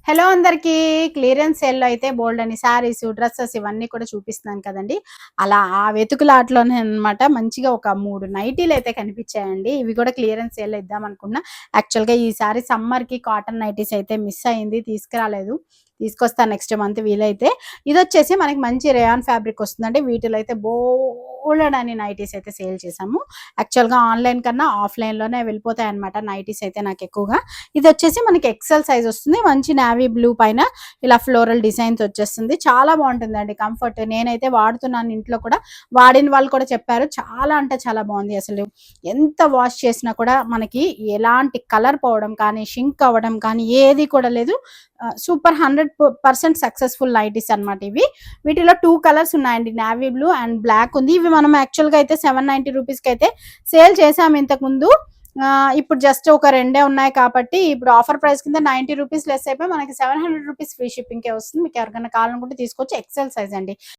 Hello అందరికీ. Clearance సేల్‌లో అయితే బోలెడన్ని శారీస్, డ్రెసెస్ ఇవన్నీ కూడా చూపిస్తున్నాను కదండీ! అలా ఆ వెతుకులాటలోనే అన్నమాట మంచిగా ఒక 3 నైటీలయితే కనిపించాయండి. ఇవి కూడా క్లియరెన్స్ సేల్‌లో ఇద్దామనుకున్నా. యాక్చువల్‌గా ఈసారి సమ్మర్‌కి కాటన్ నైటీస్ అయితే మిస్ అయింది. తీసుకురాలేదు. తీసుకొస్తాను నెక్స్ట్ మంత్ వీలైతే. ఇదొచ్చేసి మనకి మంచి రేయాన్ ఫ్యాబ్రిక్ వస్తుందండి. వీటిలో అయితే బోలెడన్ని నైటీస్ అయితే సేల్ చేశాము. యాక్చువల్‌గా ఆన్‌లైన్ కన్నా ఆఫ్‌లైన్‌లోనే వెళ్ళిపోతాయన్నమాట నైటీస్ అయితే నాకెక్కువగా. ఇదొచ్చేసి మనకి ఎక్సెల్ సైజ్ వస్తుంది. మంచి నేవీ బ్లూ పైన ఇలా ఫ్లోరల్ డిజైన్స్ వచ్చేస్తుంది. చాలా బాగుంటుందండి కంఫర్ట్. నేనైతే వాడుతున్నాను ఇంట్లో కూడా. వాడిన వాళ్ళు కూడా చెప్పారు చాలా అంటే చాలా బాగుంది అసలు. ఎంత వాష్ చేసినా కూడా మనకి ఎలాంటి కలర్ పోవడం కానీ, షింక్ అవ్వడం కానీ ఏది కూడా లేదు. సూపర్ 100% సక్సెస్‌ఫుల్ నైటీస్ అన్నమాట ఇవి. వీటిలో 2 కలర్స్ ఉన్నాయండి. నేవీ బ్లూ అండ్ బ్లాక్ ఉంది. ఇవి మనం యాక్చువల్‌గా అయితే 790 రూపీస్‌కి అయితే సేల్ చేసాము ఇంతకుముందు. ఇప్పుడు జస్ట్ ఒక రెండే ఉన్నాయి కాబట్టి ఇప్పుడు ఆఫర్ ప్రైస్ కింద 90 రూపీస్ లెస్ అయిపోయి మనకి 700 రూపీస్ ఫ్రీ షిప్పింగ్‌కే వస్తుంది. మీకు ఎవరికైనా కావాలనుకుంటే తీసుకోవచ్చు. ఎక్సెల్ సైజ్ అండి.